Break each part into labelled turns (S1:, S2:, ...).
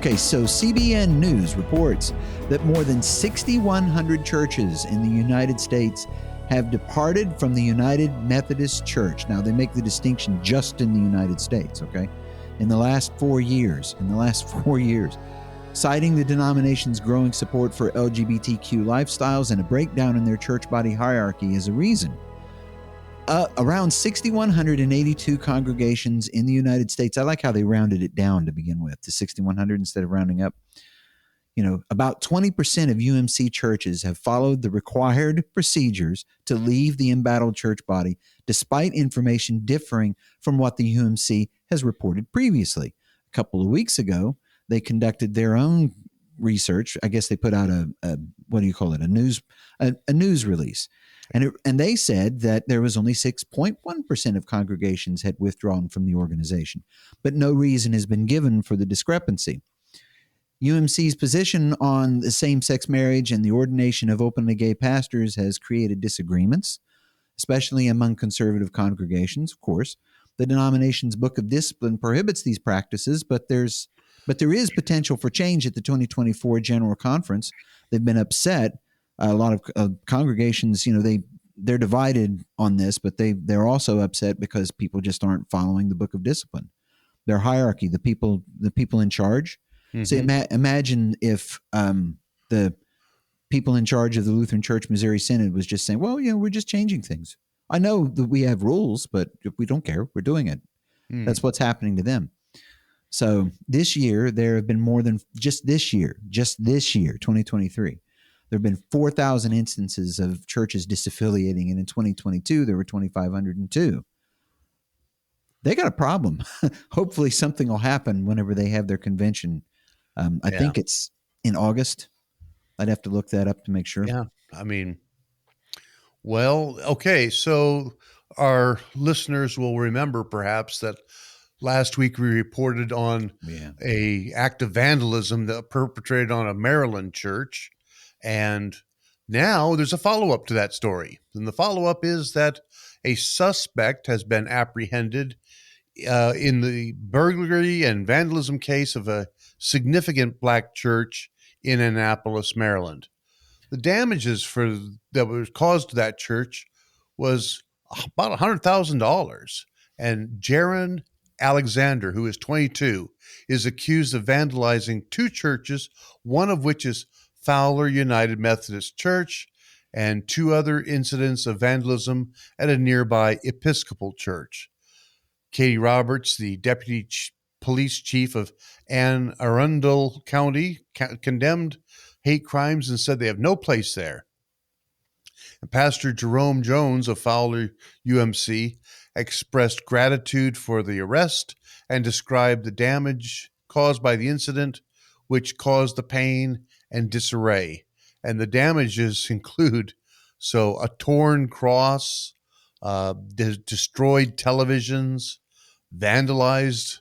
S1: Okay, so CBN News reports that more than 6,100 churches in the United States have departed from the United Methodist Church. Now, they make the distinction just in the United States, okay? In the last 4 years, citing the denomination's growing support for LGBTQ lifestyles and a breakdown in their church body hierarchy as a reason. Around 6,182 congregations in the United States. I like how they rounded it down to begin with to 6,100 instead of rounding up. You know, about 20% of UMC churches have followed the required procedures to leave the embattled church body, despite information differing from what the UMC has reported previously. A couple of weeks ago, they conducted their own research. I guess they put out a news release. And they said that there was only 6.1% of congregations had withdrawn from the organization, but no reason has been given for the discrepancy. UMC's position on the same-sex marriage and the ordination of openly gay pastors has created disagreements, especially among conservative congregations, of course. The denomination's Book of Discipline prohibits these practices, but there is potential for change at the 2024 General Conference. They've been upset. A lot of congregations, you know, they're divided on this, but they're also upset because people just aren't following the Book of Discipline, their hierarchy, the people in charge. Mm-hmm. So imagine if the people in charge of the Lutheran Church Missouri Synod was just saying, well, you know, we're just changing things. I know that we have rules, but if we don't care, we're doing it. That's what's happening to them. So this year, there have been more than just this year, 2023. There have been 4,000 instances of churches disaffiliating, and in 2022, there were 2,502. They got a problem. Hopefully something will happen whenever they have their convention. I think it's in August. I'd have to look that up to make sure.
S2: Yeah, I mean, well, okay, so our listeners will remember perhaps that last week we reported on a act of vandalism that perpetrated on a Maryland church. And now there's a follow-up to that story. And the follow-up is that a suspect has been apprehended in the burglary and vandalism case of a significant black church in Annapolis, Maryland. The damages that was caused to that church was about $100,000. And Jaron Alexander, who is 22, is accused of vandalizing two churches, one of which is Fowler United Methodist Church, and two other incidents of vandalism at a nearby Episcopal church. Katie Roberts, the deputy police chief of Anne Arundel County, condemned hate crimes and said they have no place there. And Pastor Jerome Jones of Fowler UMC expressed gratitude for the arrest and described the damage caused by the incident, which caused the pain and disarray. And the damages include a torn cross, destroyed televisions, vandalized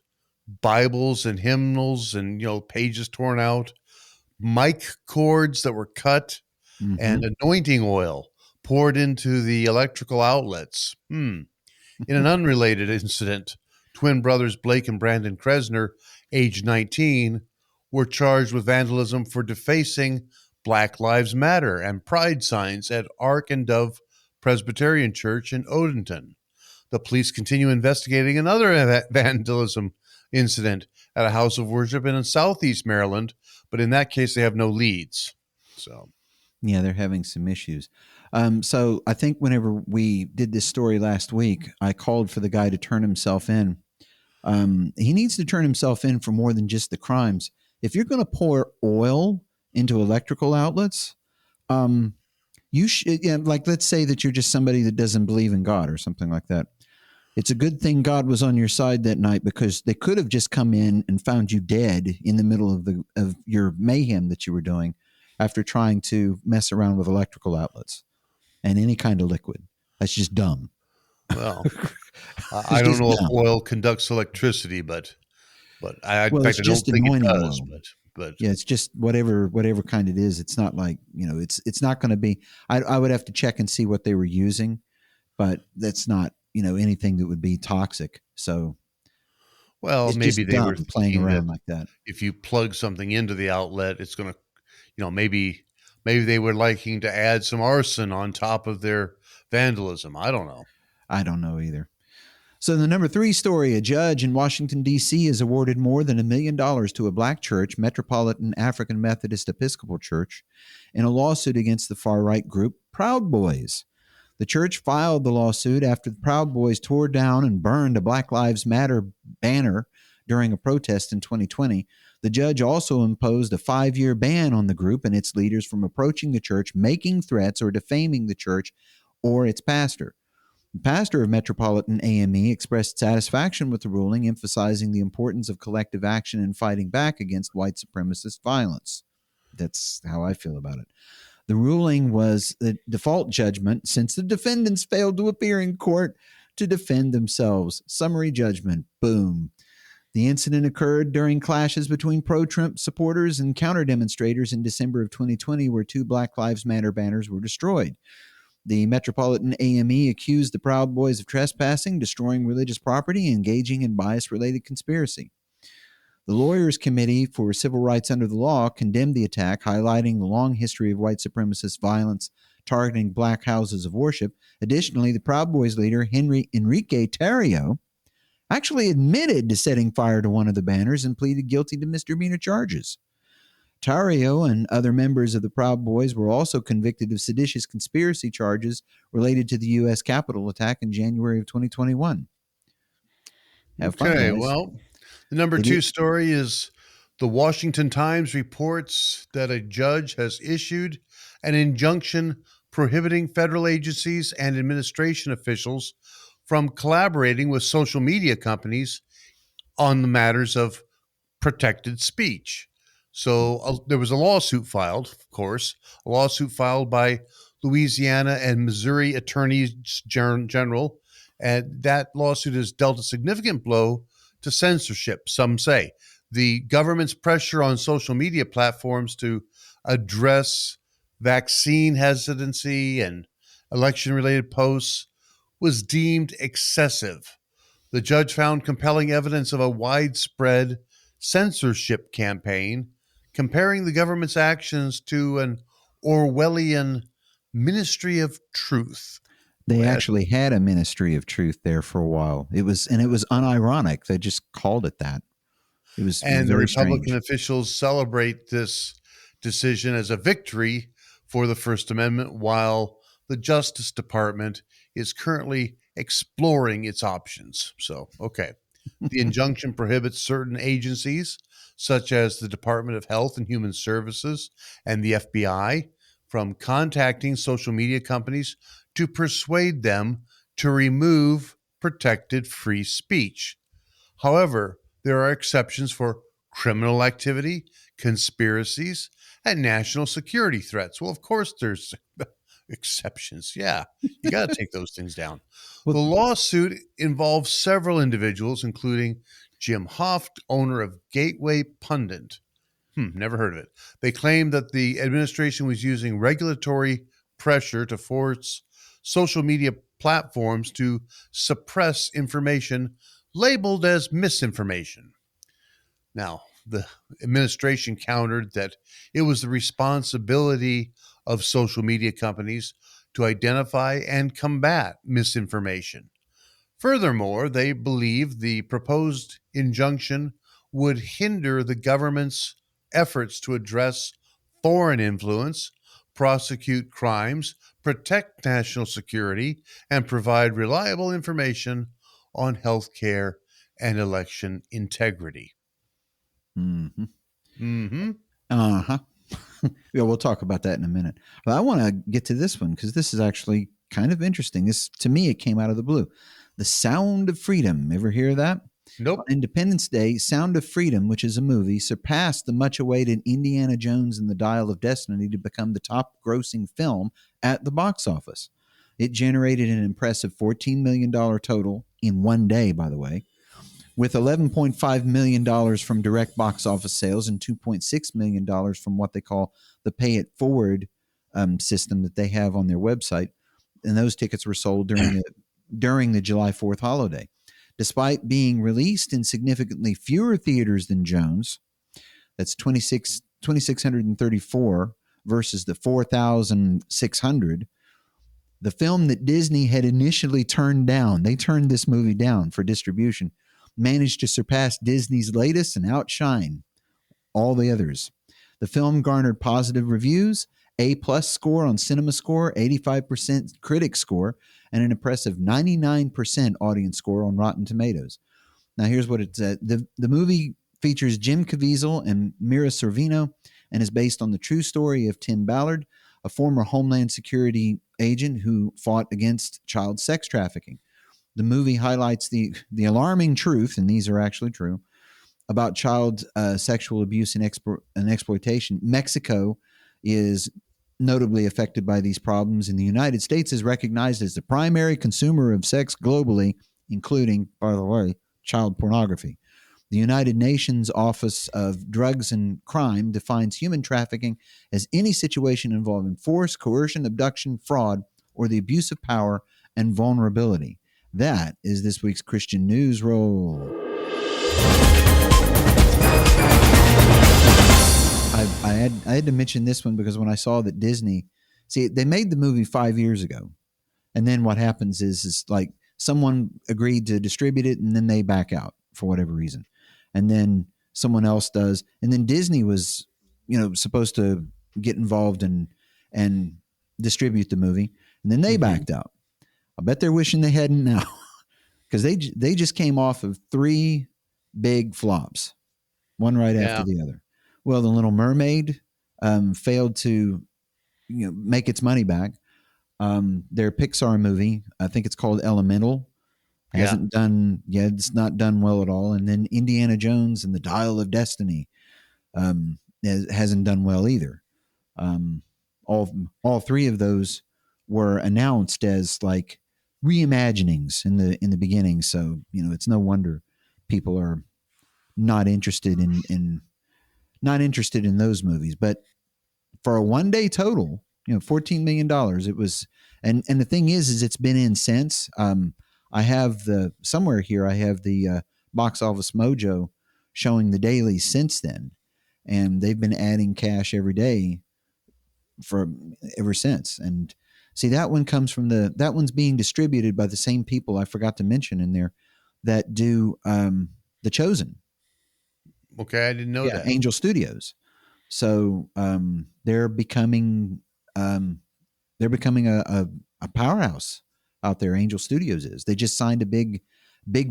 S2: Bibles and hymnals, and pages torn out, mic cords that were cut, and anointing oil poured into the electrical outlets. In an unrelated incident, twin brothers Blake and Brandon Kresner, age 19, were charged with vandalism for defacing Black Lives Matter and pride signs at Ark and Dove Presbyterian Church in Odenton. The police continue investigating another vandalism incident at a house of worship in Southeast Maryland, but in that case, they have no leads. So,
S1: yeah, they're having some issues. So I think whenever we did this story last week, I called for the guy to turn himself in. He needs to turn himself in for more than just the crimes. If you're going to pour oil into electrical outlets, you should, like, let's say that you're just somebody that doesn't believe in God or something like that. It's a good thing God was on your side that night, because they could have just come in and found you dead in the middle of your mayhem that you were doing after trying to mess around with electrical outlets and any kind of liquid. That's just dumb.
S2: Well, I don't know if oil conducts electricity, but I don't think it does. But
S1: yeah, it's just whatever kind it is. It's not like, it's not going to be. I would have to check and see what they were using, but that's not anything that would be toxic. So,
S2: Well,
S1: It's
S2: maybe
S1: just
S2: they were
S1: dumb playing
S2: thinking that
S1: around like that.
S2: if you plug something into the outlet, it's going to, maybe they were liking to add some arson on top of their vandalism. I don't know.
S1: I don't know either. So, the number three story, a judge in Washington, D.C. has awarded more than $1 million to a black church, Metropolitan African Methodist Episcopal Church, in a lawsuit against the far right group Proud Boys. The church filed the lawsuit after the Proud Boys tore down and burned a Black Lives Matter banner during a protest in 2020. The judge also imposed a 5-year ban on the group and its leaders from approaching the church, making threats, or defaming the church or its pastor. The pastor of Metropolitan AME expressed satisfaction with the ruling, emphasizing the importance of collective action in fighting back against white supremacist violence. That's how I feel about it. The ruling was the default judgment since the defendants failed to appear in court to defend themselves. Summary judgment. Boom. The incident occurred during clashes between pro-Trump supporters and counter-demonstrators in December of 2020, where 2 Black Lives Matter banners were destroyed. The Metropolitan AME accused the Proud Boys of trespassing, destroying religious property, and engaging in bias-related conspiracy. The Lawyers Committee for Civil Rights Under the Law condemned the attack, highlighting the long history of white supremacist violence targeting black houses of worship. Additionally, the Proud Boys leader, Enrique Tarrio, actually admitted to setting fire to one of the banners and pleaded guilty to misdemeanor charges. Tarrio and other members of the Proud Boys were also convicted of seditious conspiracy charges related to the U.S. Capitol attack in January of 2021. Have fun,
S2: Okay,
S1: guys.
S2: well, the number
S1: It
S2: two
S1: is,
S2: story is the Washington Times reports that a judge has issued an injunction prohibiting federal agencies and administration officials from collaborating with social media companies on the matters of protected speech. So there was a lawsuit filed, of course, a lawsuit filed by Louisiana and Missouri attorneys general. And that lawsuit has dealt a significant blow to censorship, some say. The government's pressure on social media platforms to address vaccine hesitancy and election related posts was deemed excessive. The judge found compelling evidence of a widespread censorship campaign, comparing the government's actions to an Orwellian ministry of truth.
S1: they
S2: Well,
S1: actually had a ministry of truth there for a while. It was unironic. They just called it that. It was
S2: and the
S1: very
S2: Republican
S1: strange.
S2: officials celebrate this decision as a victory for the First Amendment, while the Justice Department is currently exploring its options. So, okay. The injunction prohibits certain agencies, such as the Department of Health and Human Services and the FBI, from contacting social media companies to persuade them to remove protected free speech. However, there are exceptions for criminal activity, conspiracies, and national security threats. Well, of course, there's exceptions. Yeah, you got to take those things down. The
S1: Well,
S2: lawsuit involves several individuals, including Jim Hoft, owner of Gateway Pundit. Never heard of it. They claim that the administration was using regulatory pressure to force social media platforms to suppress information labeled as misinformation. Now, the administration countered that it was the responsibility of social media companies to identify and combat misinformation. Furthermore, they believe the proposed injunction would hinder the government's efforts to address foreign influence, prosecute crimes, protect national security, and provide reliable information on healthcare and election integrity.
S1: mm-hmm.
S2: Hmm.
S1: Uh-huh. Yeah, we'll talk about that in a minute. But I want to get to this one because this is actually kind of interesting. This, to me, it came out of the blue. The Sound of Freedom. Ever hear of that? On
S2: Nope.
S1: Independence Day, Sound of Freedom, which is a movie, surpassed the much awaited Indiana Jones and the Dial of Destiny to become the top grossing film at the box office. It generated an impressive $14 million total in one day, by the way, with $11.5 million from direct box office sales and $2.6 million from what they call the pay it forward system that they have on their website. And those tickets were sold during the July 4th holiday. Despite being released in significantly fewer theaters than Jones, that's 2,634 versus the 4,600, the film that Disney had initially turned down, they turned this movie down for distribution, managed to surpass Disney's latest and outshine all the others. The film garnered positive reviews, A plus score on CinemaScore, 85% critic score, and an impressive 99% audience score on Rotten Tomatoes. Now, here's what it said. The movie features Jim Caviezel and Mira Sorvino and is based on the true story of Tim Ballard, a former Homeland Security agent who fought against child sex trafficking. The movie highlights the alarming truth, and these are actually true, about child sexual abuse and exploitation. Mexico is notably affected by these problems, and the United States is recognized as the primary consumer of sex globally, including, by the way, child pornography. The United Nations Office of Drugs and Crime defines human trafficking as any situation involving force, coercion, abduction, fraud, or the abuse of power and vulnerability. That is this week's Christian News Roll. I had to mention this one because when I saw that Disney, see, they made the movie 5 years ago, and then what happens is like someone agreed to distribute it, and then they back out for whatever reason, and then someone else does, and then Disney was, supposed to get involved and distribute the movie, and then they backed out. I bet they're wishing they hadn't now, because they just came off of 3 big flops, one right after the other. Well, The Little Mermaid failed to make its money back. Their Pixar movie, I think it's called Elemental, hasn't done, it's not done well at all. And then Indiana Jones and the Dial of Destiny hasn't done well either. All 3 of those were announced as like reimaginings in the beginning. So, it's no wonder people are not interested in those movies. But for a one-day total, $14 million, it was, and the thing is it's been in since. I have somewhere here, I have the Box Office Mojo showing the dailies since then, and they've been adding cash every day ever since. And see, that one comes from that one's being distributed by the same people I forgot to mention in there that do The Chosen.
S2: Okay, I didn't know that.
S1: Angel Studios. So they're becoming a powerhouse out there. Angel Studios is. They just signed a big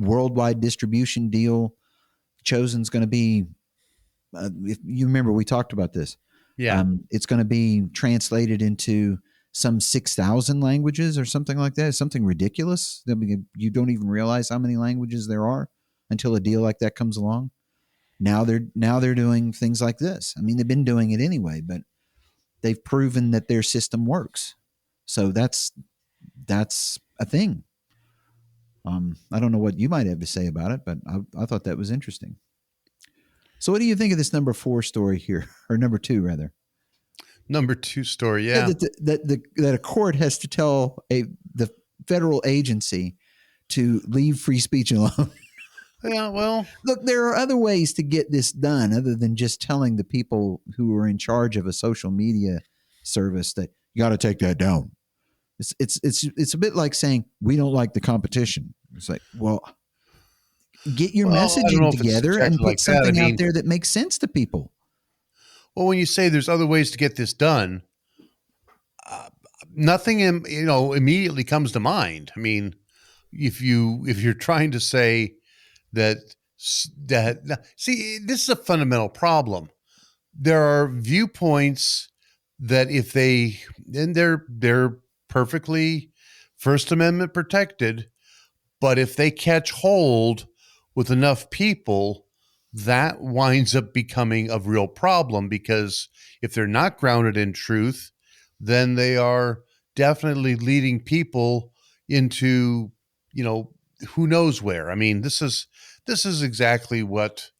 S1: worldwide distribution deal. Chosen's going to be. If you remember, we talked about this.
S2: Yeah,
S1: it's going to be translated into some 6,000 languages or something like that. It's something ridiculous. I mean, you don't even realize how many languages there are until a deal like that comes along. Now they're doing things like this. I mean, they've been doing it anyway, but they've proven that their system works. So that's a thing. I don't know what you might have to say about it, but I thought that was interesting. So what do you think of this number 4 story here, or number 2 rather?
S2: Number 2 story, yeah.
S1: That a court has to tell the federal agency to leave free speech alone.
S2: Yeah, well,
S1: look, there are other ways to get this done other than just telling the people who are in charge of a social media service that you got to take that down. It's a bit like saying we don't like the competition. It's like, well, get your messaging together and put
S2: like
S1: something out there that makes sense to people.
S2: Well, when you say there's other ways to get this done, nothing immediately comes to mind. I mean, if you're trying to say that see, this is a fundamental problem. There are viewpoints that they're perfectly First Amendment protected, but if they catch hold with enough people, that winds up becoming a real problem, because if they're not grounded in truth, then they are definitely leading people into, who knows where. I mean, this is exactly what,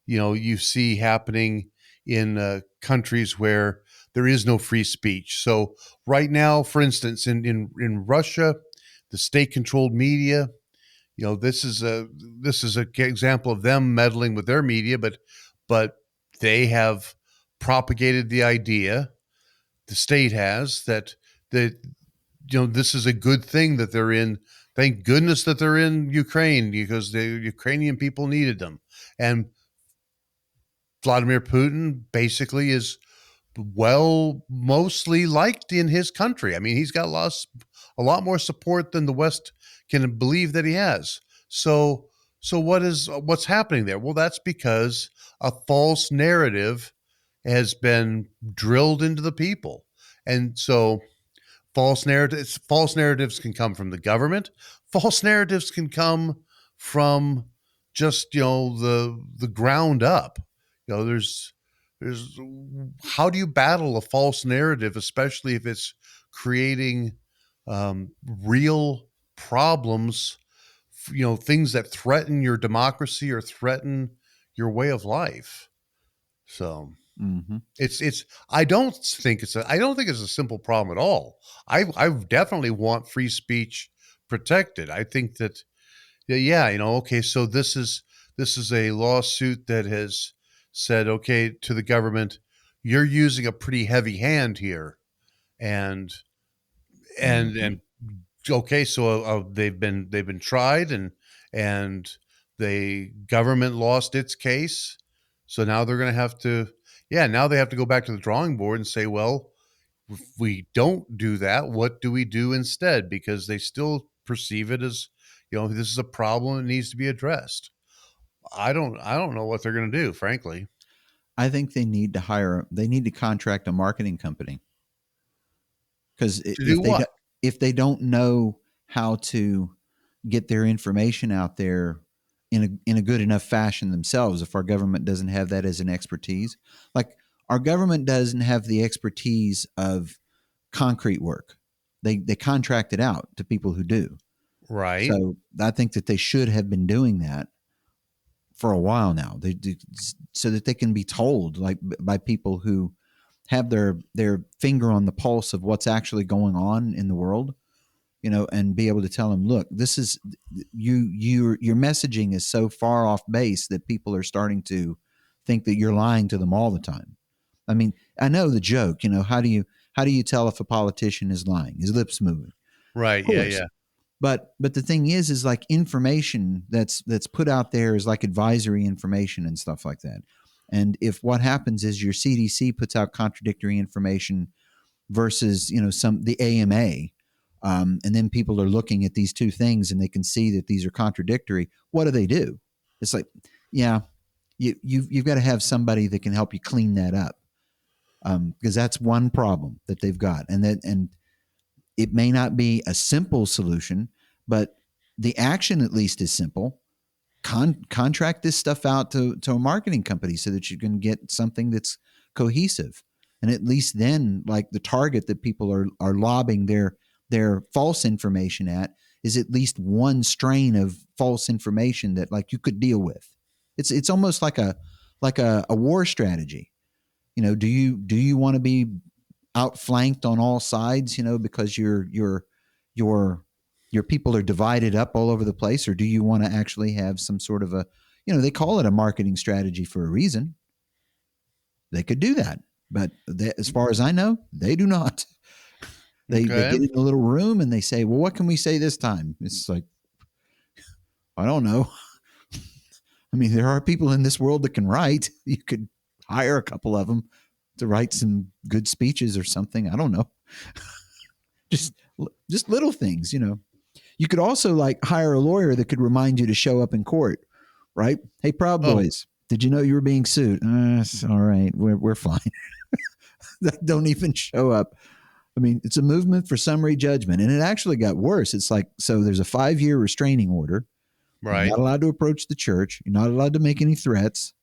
S2: you see happening in countries where there is no free speech. So right now, for instance, in Russia, the state-controlled media, This is a example of them meddling with their media, but they have propagated the idea, the state has, that this is a good thing that they're in. Thank goodness that they're in Ukraine, because the Ukrainian people needed them. And Vladimir Putin basically is mostly liked in his country. I mean, he's got a lot more support than the West can believe that he has. So what's happening there? Well, that's because a false narrative has been drilled into the people. And so false narratives can come from the government. False narratives can come from just the ground up. There's how do you battle a false narrative, especially if it's creating real problems, things that threaten your democracy or threaten your way of life. So
S1: Mm-hmm.
S2: it's I don't think it's a simple problem at all. I definitely want free speech protected. I think that, yeah, okay, so this is a lawsuit that has said, okay, to the government, you're using a pretty heavy hand here, and and
S1: Mm-hmm.
S2: and okay, so they've been tried, and the government lost its case, so now they're going to have to, yeah, now they have to go back to the drawing board and say, well, if we don't do that, what do we do instead? Because they still perceive it as, this is a problem that needs to be addressed. I don't know what they're going to do, frankly.
S1: I think they need to contract a marketing company, because
S2: To do what?
S1: if they don't know how to get their information out there in a good enough fashion themselves, if our government doesn't have that as an expertise, like our government doesn't have the expertise of concrete work. They contract it out to people who do.
S2: Right.
S1: So I think that they should have been doing that for a while now. They do, so that they can be told, like, by people who have their finger on the pulse of what's actually going on in the world, and be able to tell them, look, this is your messaging is so far off base that people are starting to think that you're lying to them all the time. I mean, I know the joke, how do you tell if a politician is lying? His lips moving. Of
S2: Right. Yeah.
S1: course.
S2: Yeah.
S1: But the thing is like information that's put out there is like advisory information and stuff like that. And if what happens is your CDC puts out contradictory information versus the AMA, and then people are looking at these two things and they can see that these are contradictory, what do? It's like, yeah, you've got to have somebody that can help you clean that up, because that's one problem that they've got, and it may not be a simple solution, but the action at least is simple. Contract this stuff out to a marketing company so that you can get something that's cohesive. And at least then, like, the target that people are lobbing their false information is at least one strain of false information that, like, you could deal with. It's almost like a war strategy. Do you want to be outflanked on all sides, because your people are divided up all over the place, or do you want to actually have some sort of they call it a marketing strategy for a reason. They could do that, but as far as I know, they do not. They
S2: Okay.
S1: get in a little room and they say, well, what can we say this time? It's like, I don't know. I mean, there are people in this world that can write. You could hire a couple of them to write some good speeches or something. I don't know. just just little things. You could also, like, hire a lawyer that could remind you to show up in court, right? Hey, Proud
S2: Oh,
S1: Boys, did you know you were being sued? It's all right, we're fine. Don't even show up. I mean, it's a movement for summary judgment, and it actually got worse. It's like, so there's a 5-year restraining order. You're
S2: right.
S1: not allowed to approach the church. You're not allowed to make any threats.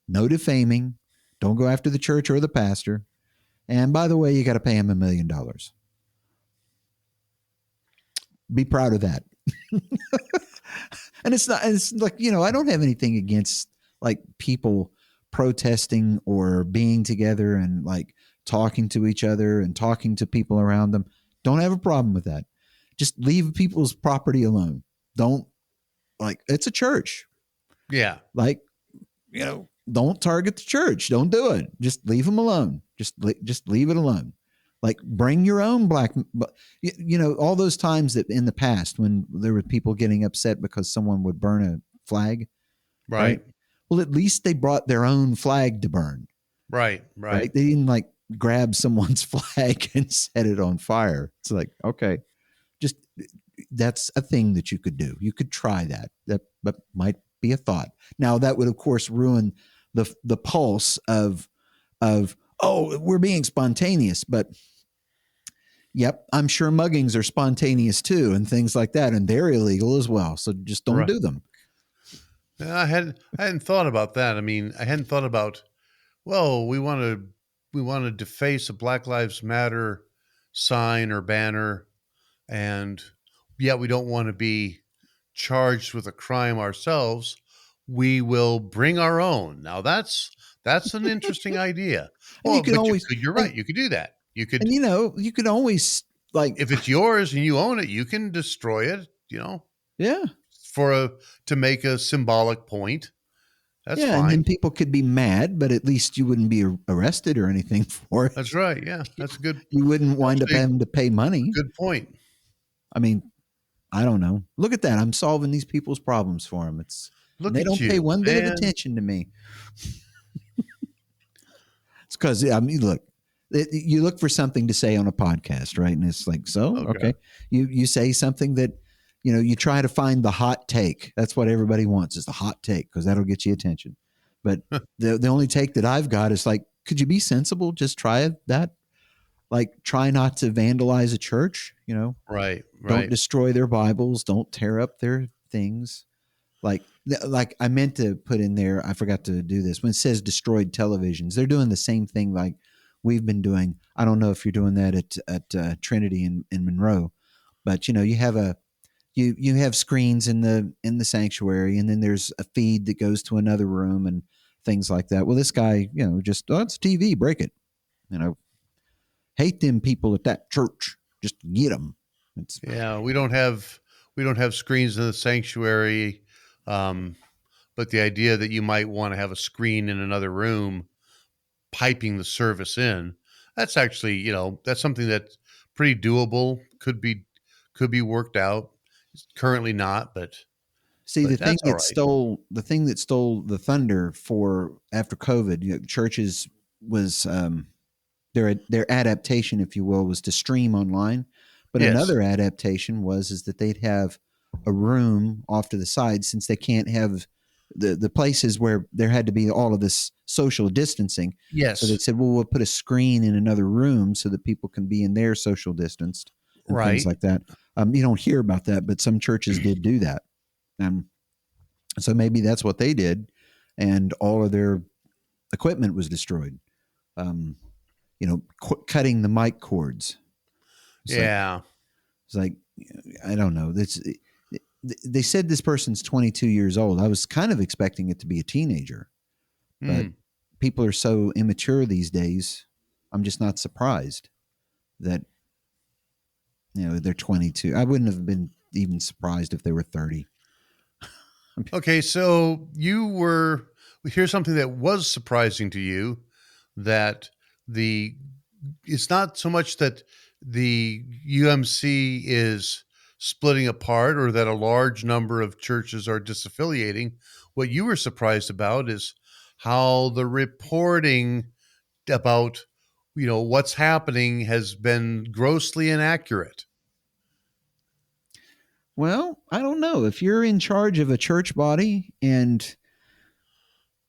S1: No defaming. Don't go after the church or the pastor. And by the way, you got to pay him $1 million. Be proud of that. And it's like, I don't have anything against, like, people protesting or being together and, like, talking to each other and talking to people around them. Don't have a problem with that. Just leave people's property alone. don't, like, it's a church.
S2: Yeah.
S1: Like, don't target the church. Don't do it. Just leave them alone. Just leave it alone. Like, bring your own black, all those times that in the past when there were people getting upset because someone would burn a flag, right?
S2: Right.
S1: Well, at least they brought their own flag to burn,
S2: Right. Right.
S1: right? They didn't like grab someone's flag and set it on fire. It's like, okay, just that's a thing that you could do. You could try that. That might be a thought. Now that would of course ruin the pulse of oh, we're being spontaneous, but yep, I'm sure muggings are spontaneous too and things like that, and they're illegal as well. So just don't
S2: Right.
S1: do them.
S2: Yeah, I hadn't thought about that. I mean, I hadn't thought about, well, we want to deface a Black Lives Matter sign or banner, and yet we don't want to be charged with a crime ourselves. We will bring our own. Now that's an interesting idea.
S1: And you
S2: Well,
S1: can
S2: but you
S1: always
S2: could, you're right. You could do that. You
S1: and
S2: could,
S1: you could always like
S2: if it's yours and you own it, you can destroy it,
S1: yeah.
S2: to make a symbolic point. That's
S1: Yeah, and then
S2: fine.
S1: people could be mad, but at least you wouldn't be arrested or anything for it.
S2: That's right. Yeah. That's a good,
S1: You wouldn't wind up
S2: actually
S1: having to pay money.
S2: good point.
S1: I mean, I don't know. Look at that. I'm solving these people's problems for them. And
S2: Look
S1: they
S2: at
S1: don't pay
S2: you,
S1: one bit of
S2: man.
S1: attention to me. It's because, I mean, look, you look for something to say on a podcast, right? And it's like, so,
S2: Okay.
S1: okay. You say something that, you try to find the hot take. That's what everybody wants is the hot take because that'll get you attention. But the only take that I've got is like, could you be sensible? Just try that. Like, try not to vandalize a church,
S2: Right.
S1: don't
S2: Right.
S1: destroy their Bibles, don't tear up their things. Like I meant to put in there, I forgot to do this. When it says destroyed televisions, they're doing the same thing like we've been doing. I don't know if you're doing that at Trinity in Monroe, but you have you have screens in the sanctuary, and then there's a feed that goes to another room and things like that. Well, this guy, just it's a TV, break it. Hate them people at that church. Just get them. It's
S2: Yeah. We don't have screens in the sanctuary. Um, but the idea that you might want to have a screen in another room piping the service in, that's actually, that's something that's pretty doable. Could be worked out. It's currently not, but
S1: See,
S2: but that's all right.
S1: the thing that stole the thunder for after COVID, churches was their adaptation, if you will, was to stream online. But
S2: Yes.
S1: another adaptation is that they'd have a room off to the side since they can't have the places where there had to be all of this social distancing. So they
S2: Yes.
S1: said, well, we'll put a screen in another room so that people can be in their social distanced and things
S2: Right.
S1: like that. You don't hear about that, but some churches did do that. Um, so maybe that's what they did, and all of their equipment was destroyed. Um, cutting the mic cords. It's like
S2: Yeah.
S1: it's like I don't know. They said this person's 22 years old. I was kind of expecting it to be a teenager, but
S2: Mm.
S1: people are so immature these days. I'm just not surprised that they're 22. I wouldn't have been even surprised if they were 30.
S2: Okay, so here's something that was surprising to you, that the it's not so much that the UMC is splitting apart or that a large number of churches are disaffiliating. What you were surprised about is how the reporting about what's happening has been grossly inaccurate.
S1: Well, I don't know. If you're in charge of a church body and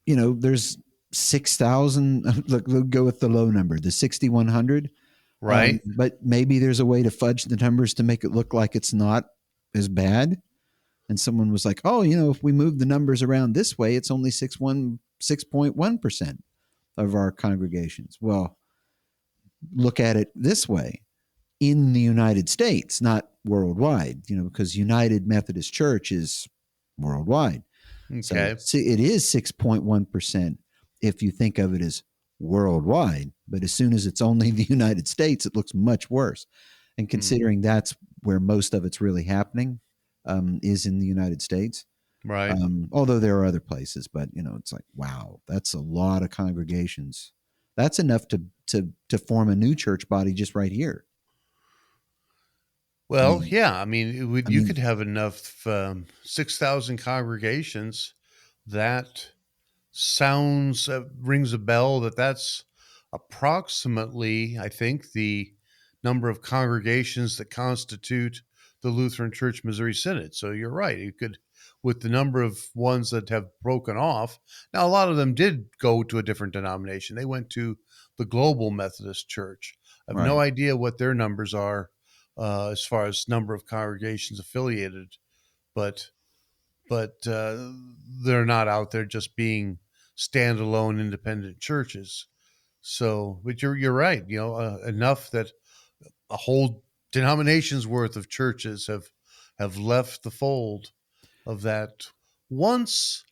S1: there's 6,000, look, we'll go with the low number, the 6,100.
S2: Right?
S1: But maybe there's a way to fudge the numbers to make it look like it's not as bad. And someone was like, oh, if we move the numbers around this way, it's only 6.1% of our congregations. Well, look at it this way. In the United States, not worldwide, because United Methodist Church is worldwide. So
S2: Okay.
S1: see, it is 6.1% if you think of it as worldwide. But as soon as it's only the United States, it looks much worse. And
S2: Hmm.
S1: considering that's where most of it's really happening, is in the United States.
S2: Right.
S1: Although there are other places, but it's like, wow, that's a lot of congregations. That's enough to form a new church body just right here. I
S2: Well,
S1: mean,
S2: yeah. I mean,
S1: I
S2: you
S1: mean,
S2: could have enough 6,000 congregations. That sounds rings a bell. That's approximately, I think, the number of congregations that constitute the Lutheran Church Missouri Synod. So you're right. You could, with the number of ones that have broken off. Now, a lot of them did go to a different denomination. They went to the Global Methodist Church. I have no
S1: right,
S2: idea what their numbers are as far as number of congregations affiliated, but they're not out there just being standalone independent churches. So, but you're right. Enough that a whole denomination's worth of churches have left the fold of that once.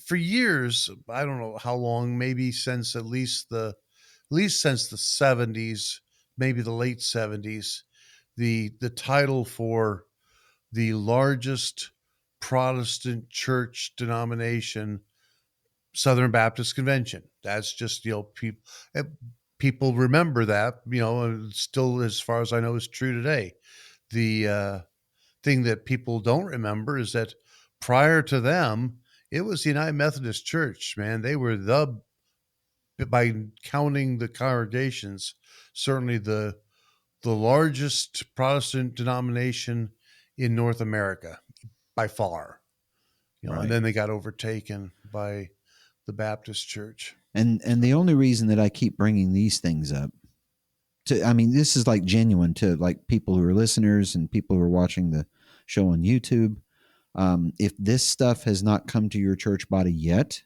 S2: For years, I don't know how long, maybe since at least since the 70s, maybe the late 70s, the title for the largest Protestant church denomination, Southern Baptist Convention. That's just, people remember that, and still, as far as I know, is true today. The thing that people don't remember is that prior to them, it was the United Methodist Church, man. They were by counting the congregations, certainly the largest Protestant denomination in North America by far. And
S1: right.
S2: then they got overtaken by the Baptist Church.
S1: And the only reason that I keep bringing these things up I mean, this is like genuine to like people who are listeners and people who are watching the show on YouTube. If this stuff has not come to your church body yet,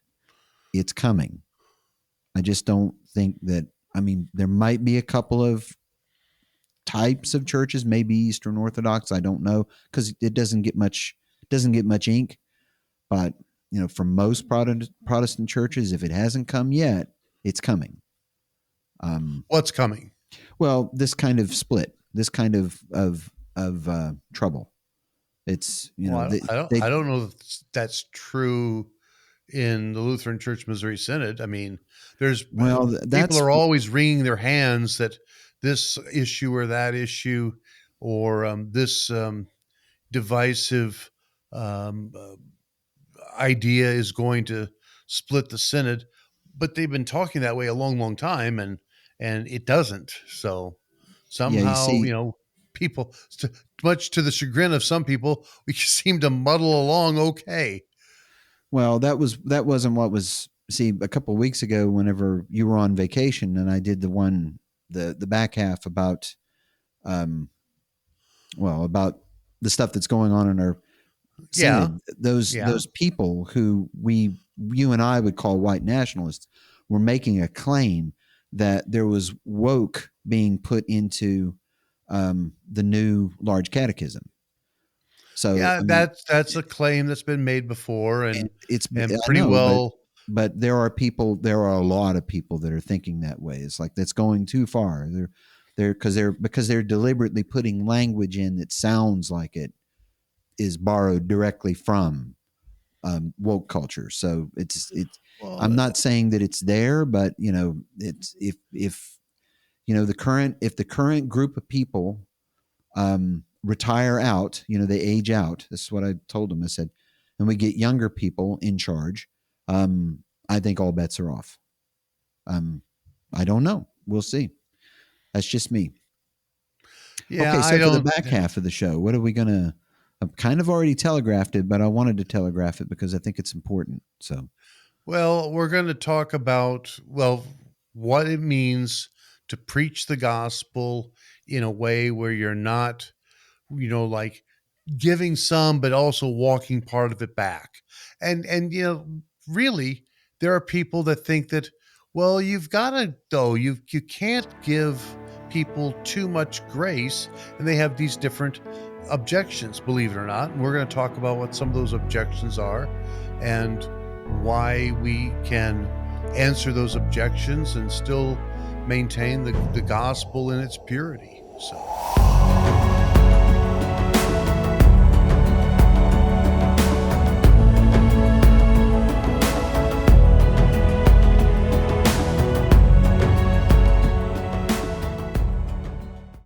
S1: it's coming. I just don't think that. I mean, there might be a couple of types of churches, maybe Eastern Orthodox. I don't know because it doesn't get much. It doesn't get much ink. But for most Protestant churches, if it hasn't come yet, it's coming.
S2: What's coming?
S1: Well, this kind of split, this kind of trouble. It's
S2: Well,
S1: they
S2: I don't know if that's true in the Lutheran Church Missouri Synod. I mean, there's
S1: well
S2: people
S1: that's
S2: are always wringing their hands that this issue or that issue or this divisive um, uh, idea is going to split the synod, but they've been talking that way a long, long time, and it doesn't. So
S1: yeah. You
S2: somehow,
S1: see,
S2: people, much to the chagrin of some people, we seem to muddle along okay.
S1: well that wasn't what was. See, a couple of weeks ago, whenever you were on vacation, and I did the back half about um about the stuff that's going on in our
S2: Yeah,
S1: synod.
S2: yeah,
S1: Those people who you and I would call white nationalists were making a claim that there was woke being put into the new large catechism. So
S2: yeah.
S1: I mean,
S2: That's a claim that's been made before,
S1: and
S2: and
S1: I
S2: pretty
S1: know,
S2: well.
S1: but there are a lot of people that are thinking that way. It's like that's going too far. Because they're deliberately putting language in that sounds like it is borrowed directly from woke culture. So I'm
S2: Well,
S1: not saying that it's there, but it's if the current group of people retire out, they age out. This is what I told them. I said, and we get younger people in charge. I think all bets are off. Um, I don't know. We'll see. That's just me.
S2: yeah,
S1: Okay,
S2: I
S1: so for the
S2: don't.
S1: back half of the show, what are we gonna? I've kind of already telegraphed it, but I wanted to telegraph it because I think it's important. So
S2: Well, we're going to talk about, what it means to preach the gospel in a way where you're not, like giving some, but also walking part of it back. And, really, there are people that think that, well, you've got to, though, you can't give people too much grace. And they have these different objections, believe it or not. And we're going to talk about what some of those objections are and why we can answer those objections and still maintain the gospel in its purity. So.